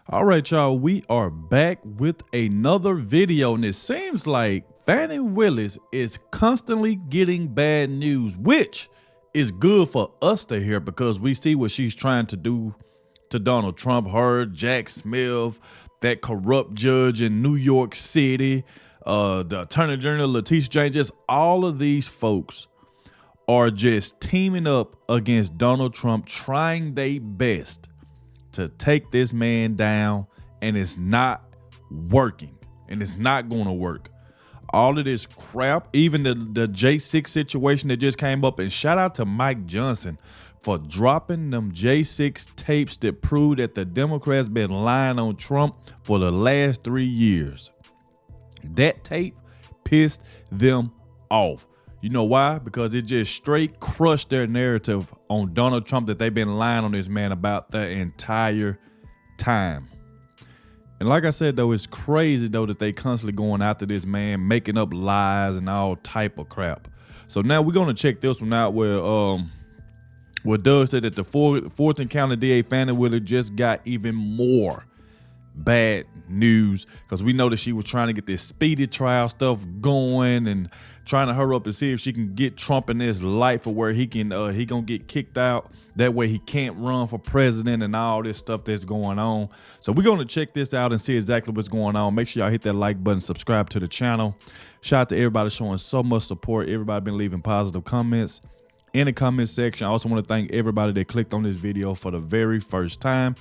All right, y'all, we are back with another video, and it seems like Fani Willis is constantly getting bad news, which is good for us to hear because we see what she's trying to do to Donald Trump, her, Jack Smith, that corrupt judge in New York City, the Attorney General, Letitia James, just all of these folks are just teaming up against Donald Trump, trying their best to take this man down, and it's not working, and it's not going to work. All of this crap, even the J6 situation that just came up, and shout out to Mike Johnson for dropping them J6 tapes that proved that the Democrats been lying on Trump for the last 3 years. That tape pissed them off. You know why? Because it just straight crushed their narrative on Donald Trump that they've been lying on this man about the entire time. And like I said, though, it's crazy, though, that they constantly going after this man, making up lies and all type of crap. So now we're going to check this one out where Doug said that the Fulton County DA Fani Willis just got even more bad news, because we know that she was trying to get this speedy trial stuff going and trying to hurry up and see if she can get Trump in this life for where he gonna get kicked out. That way he can't run for president and all this stuff that's going on. So we're gonna check this out and see exactly what's going on. Make sure y'all hit that like button, subscribe to the channel. Shout out to everybody showing so much support. Everybody been leaving positive comments in the comment section. I also want to thank everybody that clicked on this video for the very first time.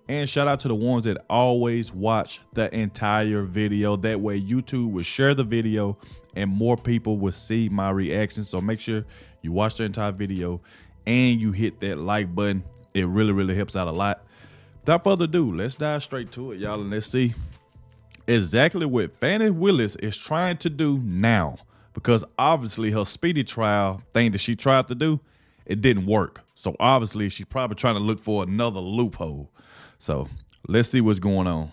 And shout out to the ones that always watch the entire video. That way YouTube will share the video and more people will see my reaction. So make sure you watch the entire video and you hit that like button. It really helps out a lot. Without further ado, let's dive straight to it, y'all, and let's see exactly what Fani Willis is trying to do now. Because obviously her speedy trial thing that she tried to do, it didn't work. So obviously she's probably trying to look for another loophole. So let's see what's going on.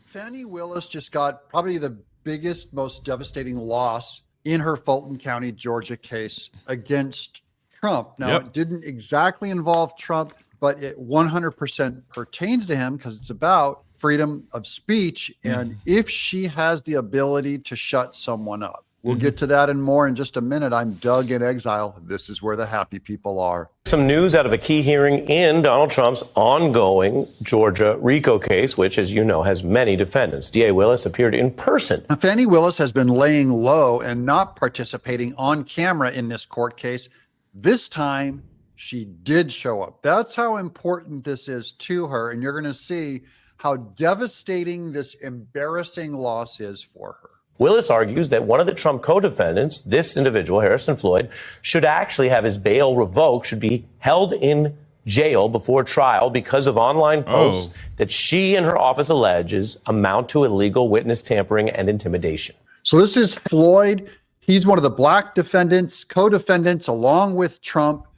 Fani Willis just got probably the biggest, most devastating loss in her Fulton County, Georgia case against Trump. Now, It didn't exactly involve Trump, but it 100% pertains to him because it's about freedom of speech. And if she has the ability to shut someone up, we'll get to that and more in just a minute. I'm Doug in exile. This is where the happy people are. Some news out of a key hearing in Donald Trump's ongoing Georgia RICO case, which, as you know, has many defendants. DA Willis appeared in person. Now, Fani Willis has been laying low and not participating on camera in this court case. This time, she did show up. That's how important this is to her. And you're going to see how devastating this embarrassing loss is for her. Willis argues that one of the Trump co-defendants, this individual, Harrison Floyd, should actually have his bail revoked, should be held in jail before trial because of online posts that she and her office alleges amount to illegal witness tampering and intimidation. So this is Floyd. He's one of the black defendants, co-defendants, along with Trump,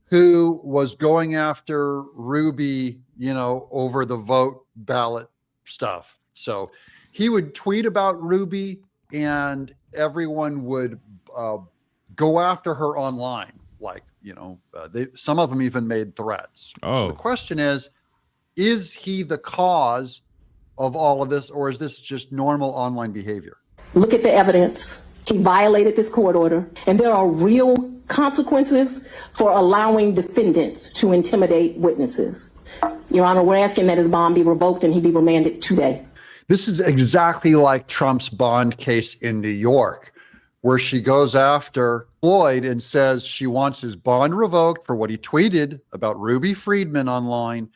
who was going after Ruby, over the vote ballot stuff. So he would tweet about Ruby and everyone would go after her online. Like, some of them even made threats. So the question is he the cause of all of this, or is this just normal online behavior? Look at the evidence. He violated this court order, and there are real consequences for allowing defendants to intimidate witnesses. Your Honor, we're asking that his bond be revoked and he be remanded today. This is exactly like Trump's bond case in New York, where she goes after Floyd and says she wants his bond revoked for what he tweeted about Ruby Friedman online,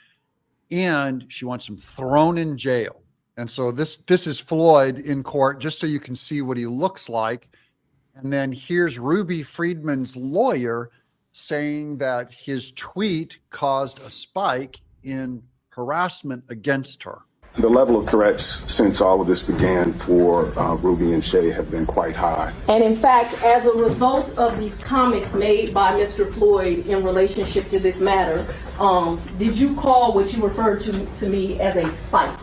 and she wants him thrown in jail. And so this is Floyd in court, just so you can see what he looks like. And then here's Ruby Friedman's lawyer saying that his tweet caused a spike in harassment against her. The level of threats since all of this began for Ruby and Shay have been quite high. And in fact, as a result of these comments made by Mr. Floyd in relationship to this matter, did you call what you referred to me as a spike?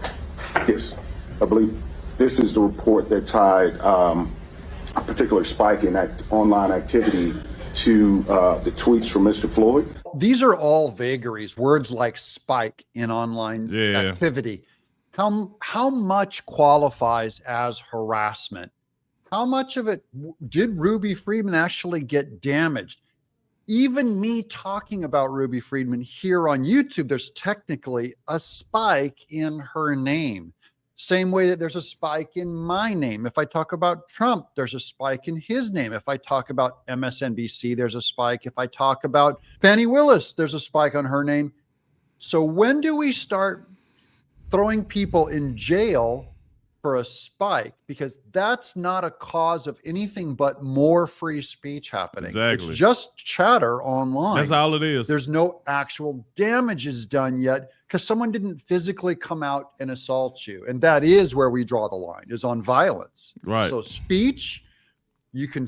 Yes, I believe this is the report that tied a particular spike in that online activity to the tweets from Mr. Floyd. these are all vagaries, words like spike in online activity. How much qualifies as harassment? How much of it did Ruby Freeman actually get damaged? Even me talking about Ruby Freeman here on YouTube, there's technically a spike in her name. Same way that there's a spike in my name. If I talk about Trump, there's a spike in his name. If I talk about MSNBC, there's a spike. If I talk about Fani Willis, there's a spike on her name. So when do we start throwing people in jail for a spike? Because that's not a cause of anything but more free speech happening. Exactly. It's just chatter online. That's all it is. There's no actual damages done yet because someone didn't physically come out and assault you. And that is where we draw the line, is on violence. Right. So speech, you can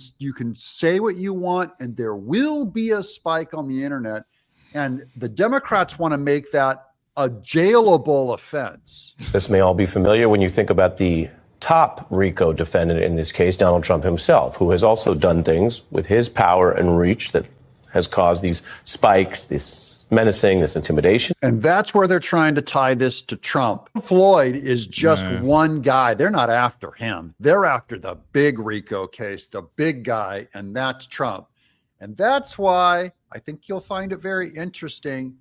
say what you want, and there will be a spike on the internet. And the Democrats want to make that a jailable offense. This may all be familiar when you think about the top RICO defendant in this case, Donald Trump himself, who has also done things with his power and reach that has caused these spikes, this menacing, this intimidation. And that's where they're trying to tie this to Trump. Floyd is just one guy. They're not after him. They're after the big RICO case, the big guy, and that's Trump. And that's why I think you'll find it very interesting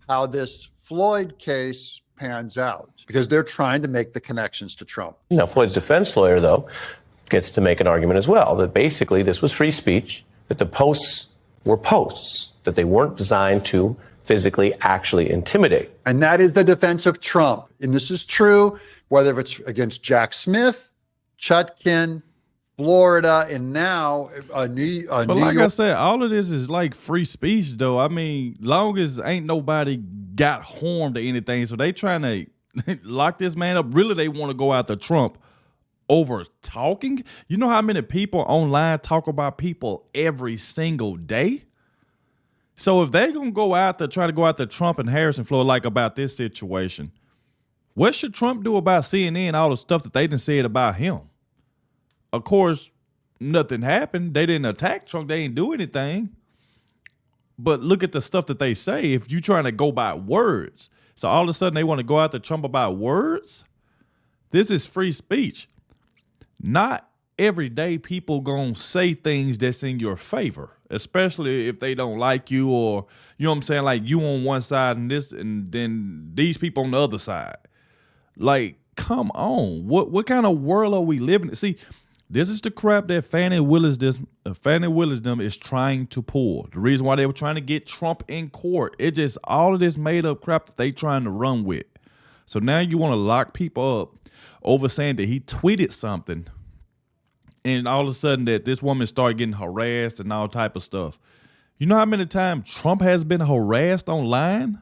how this Floyd case pans out, because they're trying to make the connections to Trump. Now, Floyd's defense lawyer, though, gets to make an argument as well, that basically this was free speech, that the posts were posts, that they weren't designed to physically actually intimidate. And that is the defense of Trump. And this is true, whether it's against Jack Smith, Chutkin, Florida, and now New York. I said, all of this is like free speech, though. I mean, long as ain't nobody got harmed or anything, so they trying to lock this man up. Really, they want to go after Trump over talking. You know how many people online talk about people every single day? So if they gonna try to go after Trump and Harrison Floyd, like about this situation, what should Trump do about CNN, all the stuff that they done said about him? Of course, nothing happened. They didn't attack Trump. They didn't do anything. But look at the stuff that they say. If you're trying to go by words, so all of a sudden they want to go after Trump about words. This is free speech. Not every day people gonna say things that's in your favor, especially if they don't like you, or you know what I'm saying, like you on one side and then these people on the other side. Like, come on, what kind of world are we living in? See, this is the crap that Fani Willis is trying to pull. The reason why they were trying to get Trump in court, it just all of this made up crap that they trying to run with. So now you want to lock people up over saying that he tweeted something, and all of a sudden that this woman started getting harassed and all type of stuff. You know how many times Trump has been harassed online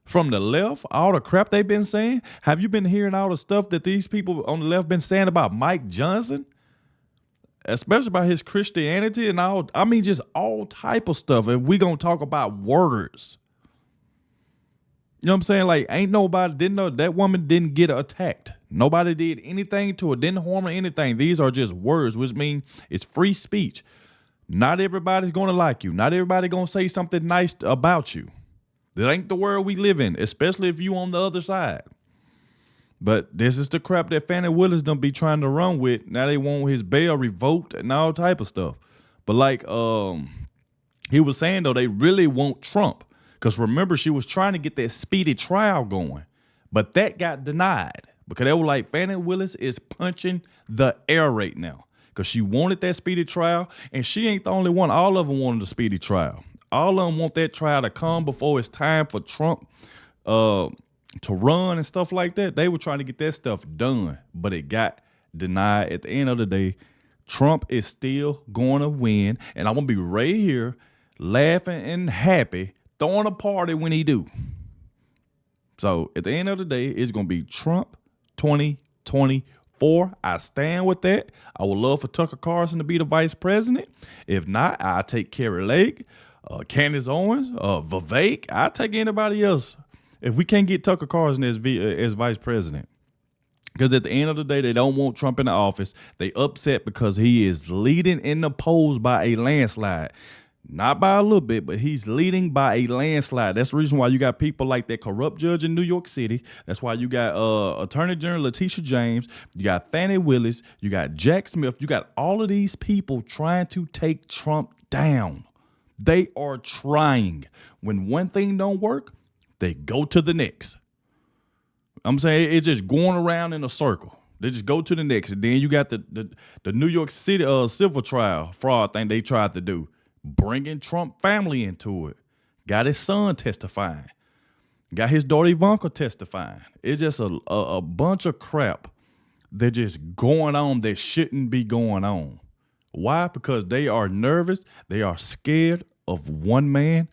from the left? All the crap they've been saying. Have you been hearing all the stuff that these people on the left been saying about Mike Johnson? Especially about his Christianity and all, I mean, just all type of stuff. If we gonna talk about words, you know what I'm saying? Like, ain't nobody didn't know that woman didn't get attacked. Nobody did anything to her, didn't harm her, anything. These are just words, which mean it's free speech. Not everybody's gonna like you. Not everybody gonna say something nice about you. That ain't the world we live in, especially if you on the other side. But this is the crap that Fani Willis done be trying to run with. Now they want his bail revoked and all type of stuff. But like he was saying, though, they really want Trump. Because remember, she was trying to get that speedy trial going. But that got denied. Because they were like, Fani Willis is punching the air right now. Because she wanted that speedy trial. And she ain't the only one. All of them wanted a speedy trial. All of them want that trial to come before it's time for Trump to run and stuff like that. They were trying to get that stuff done, but it got denied. At the end of the day, Trump is still going to win, and I'm going to be right here laughing and happy, throwing a party when he do. So at the end of the day, it's going to be Trump 2024. I stand with that. I would love for Tucker Carlson to be the vice president. If not, I'll take Kerry Lake, Candace Owens, Vivek. I'll take anybody else if we can't get Tucker Carlson as vice president. Because at the end of the day, they don't want Trump in the office. They upset because he is leading in the polls by a landslide. Not by a little bit, but he's leading by a landslide. That's the reason why you got people like that corrupt judge in New York City. That's why you got Attorney General Letitia James. You got Fani Willis. You got Jack Smith. You got all of these people trying to take Trump down. They are trying. When one thing don't work, they go to the next. I'm saying it's just going around in a circle. They just go to the next. And then you got the New York City civil trial fraud thing they tried to do. Bringing Trump family into it. Got his son testifying. Got his daughter Ivanka testifying. It's just a bunch of crap that just going on that shouldn't be going on. Why? Because they are nervous. They are scared of one man,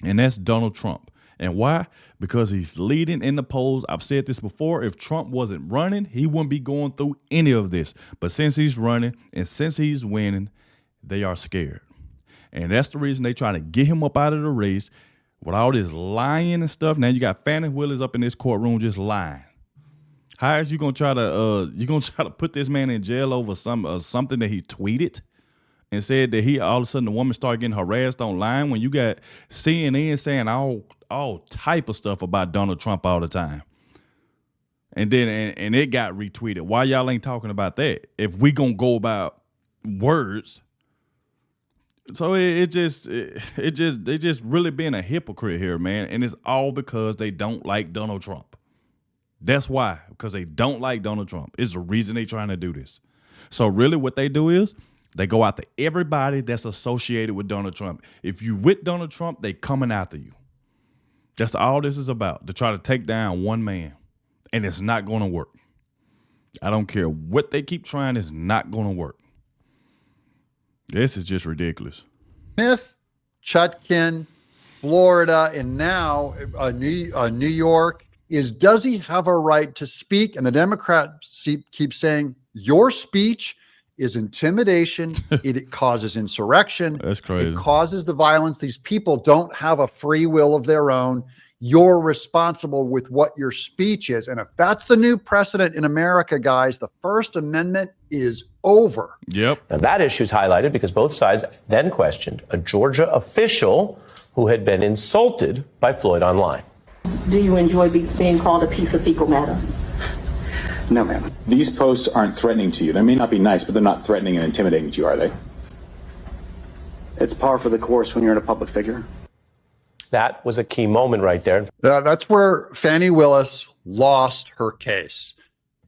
and that's Donald Trump. And why? Because he's leading in the polls. I've said this before. If Trump wasn't running, he wouldn't be going through any of this. But since he's running and since he's winning, they are scared. And that's the reason they try to get him up out of the race with all this lying and stuff. Now you got Fani Willis up in this courtroom just lying. How is you gonna try to put this man in jail over something that he tweeted and said that he all of a sudden the woman started getting harassed online when you got CNN saying all type of stuff about Donald Trump all the time. And then and it got retweeted. Why y'all ain't talking about that? If we gonna go about words. So they just really being a hypocrite here, man. And it's all because they don't like Donald Trump. That's why, because they don't like Donald Trump. It's the reason they're trying to do this. So really what they do is they go after everybody that's associated with Donald Trump. If you with Donald Trump, they coming after you. That's all this is about, to try to take down one man. And it's not going to work. I don't care what they keep trying, it's not going to work. This is just ridiculous. Smith, Chutkin, Florida, and now New York does he have a right to speak? And the Democrats keep saying your speech is intimidation. It causes insurrection. That's crazy. It causes the violence. These people don't have a free will of their own. You're responsible with what your speech is. And if that's the new precedent in America, guys, the First Amendment is over. Yep. Now that issue is highlighted because both sides then questioned a Georgia official who had been insulted by Floyd online. Do you enjoy being called a piece of fecal matter? No, ma'am. These posts aren't threatening to you. They may not be nice, but they're not threatening and intimidating to you, are they? It's par for the course when you're in a public figure. That was a key moment right there. That's where Fani Willis lost her case,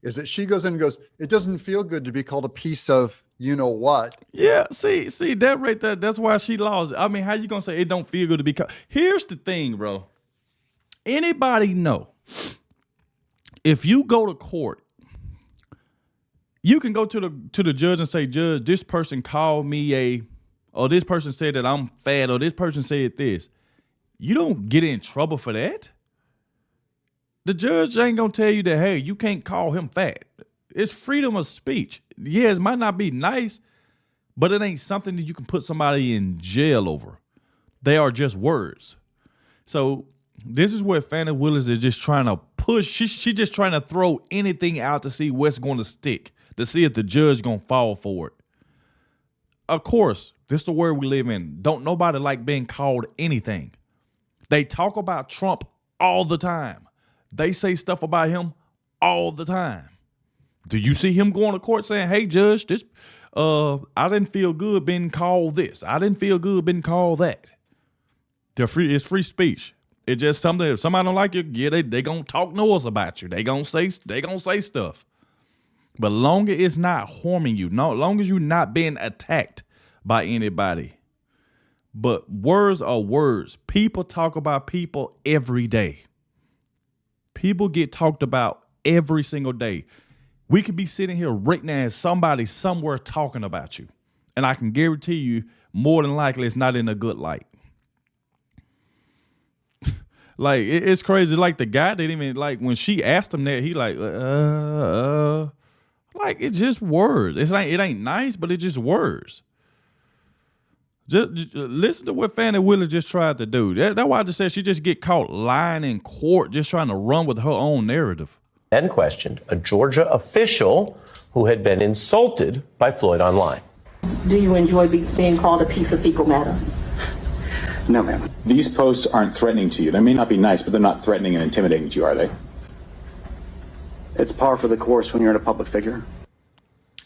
is that she goes in and goes, it doesn't feel good to be called a piece of you-know-what. Yeah, see that right there, that's why she lost. I mean, how you going to say it don't feel good to be called? Here's the thing, bro. Anybody know, if you go to court, you can go to the judge and say, Judge, this person called me or this person said that I'm fat, or this person said this. You don't get in trouble for that. The judge ain't gonna tell you that, hey, you can't call him fat. It's freedom of speech. Yeah, it might not be nice, but it ain't something that you can put somebody in jail over. They are just words. So this is where Fani Willis is just trying to push. She just trying to throw anything out to see what's going to stick, to see if the judge going to fall for it. Of course, this is the world we live in. Don't nobody like being called anything. They talk about Trump all the time. They say stuff about him all the time. Do you see him going to court saying, hey, Judge, this, I didn't feel good being called this. I didn't feel good being called that. It's free speech. It's just something, if somebody don't like you, yeah, they gonna talk noise about you. They gonna say stuff. But long as it's not harming you, long as you're not being attacked by anybody. But words are words. People talk about people every day. People get talked about every single day. We could be sitting here right now and somebody somewhere talking about you. And I can guarantee you, more than likely, it's not in a good light. Like, it's crazy. Like, the guy didn't even, like, when she asked him that, he like, like, it's just words. It ain't nice, but it's just words. Just listen to what Fani Willis just tried to do. That's why I just said she just get caught lying in court, just trying to run with her own narrative. Then questioned a Georgia official who had been insulted by Floyd online. Do you enjoy being called a piece of fecal matter? No, ma'am. These posts aren't threatening to you. They may not be nice, but they're not threatening and intimidating to you, are they? It's par for the course when you're a public figure.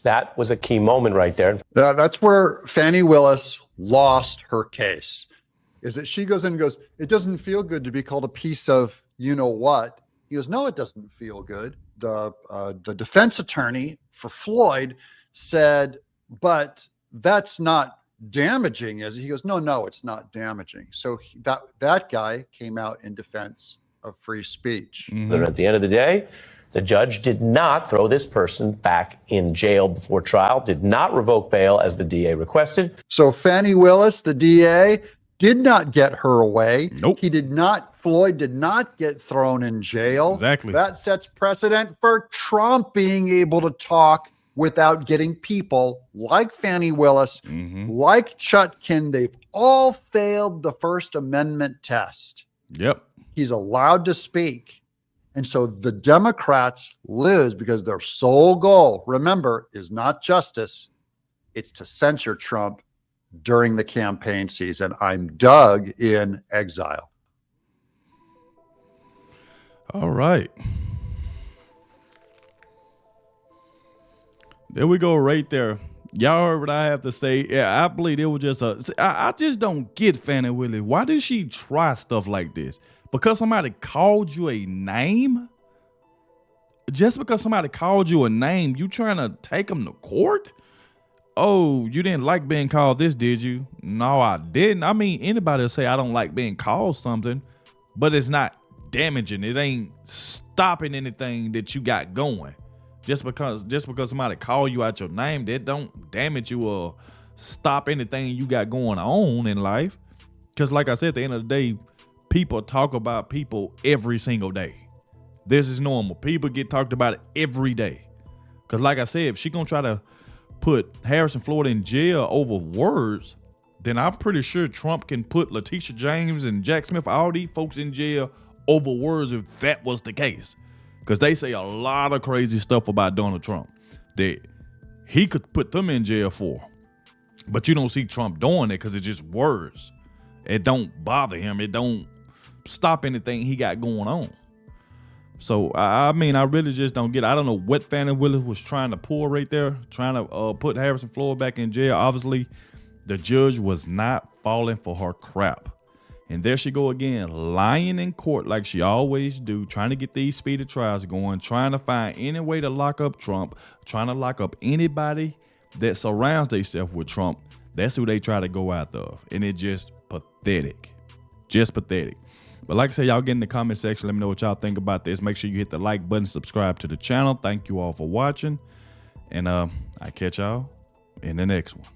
That was a key moment right there. That's where Fani Willis lost her case, is that she goes in and goes, it doesn't feel good to be called a piece of you know what. He goes, no, it doesn't feel good. The defense attorney for Floyd said, but that's not damaging, is it? He goes, no, it's not damaging. So that guy came out in defense of free speech. But at the end of the day, the judge did not throw this person back in jail before trial, did not revoke bail as the DA requested. So Fani Willis, the DA, did not get her away. Nope. Floyd did not get thrown in jail. Exactly. That sets precedent for Trump being able to talk without getting people like Fani Willis, like Chutkin. They've all failed the First Amendment test. Yep. He's allowed to speak. And so the Democrats lose because their sole goal, remember, is not justice. It's to censure Trump during the campaign season. I'm Doug in exile. All right. There we go right there. Y'all heard what I have to say. Yeah, I believe it was just I just don't get Fani Willis. Why did she try stuff like this? Because somebody called you a name? Just because somebody called you a name, you trying to take them to court? Oh, you didn't like being called this, did you? No, I didn't. I mean, anybody will say I don't like being called something, but it's not damaging. It ain't stopping anything that you got going. Just because somebody call you out your name, that don't damage you or stop anything you got going on in life. Because like I said, at the end of the day, people talk about people every single day. This is normal. People get talked about it every day. Because like I said, if she gonna try to put Harrison Floyd in jail over words, then I'm pretty sure Trump can put Letitia James and Jack Smith, all these folks in jail over words if that was the case. Because they say a lot of crazy stuff about Donald Trump that he could put them in jail for. But you don't see Trump doing it because it's just words. It don't bother him. It don't stop anything he got going on. So, I mean, I really just don't get it. I don't know what Fani Willis was trying to pull right there, trying to put Harrison Floyd back in jail. Obviously, the judge was not falling for her crap. And there she go again, lying in court like she always do, trying to get these speedy trials going, trying to find any way to lock up Trump, trying to lock up anybody that surrounds themselves with Trump. That's who they try to go after. And it's just pathetic. Just pathetic. But like I said, y'all get in the comment section. Let me know what y'all think about this. Make sure you hit the like button, subscribe to the channel. Thank you all for watching. And I catch y'all in the next one.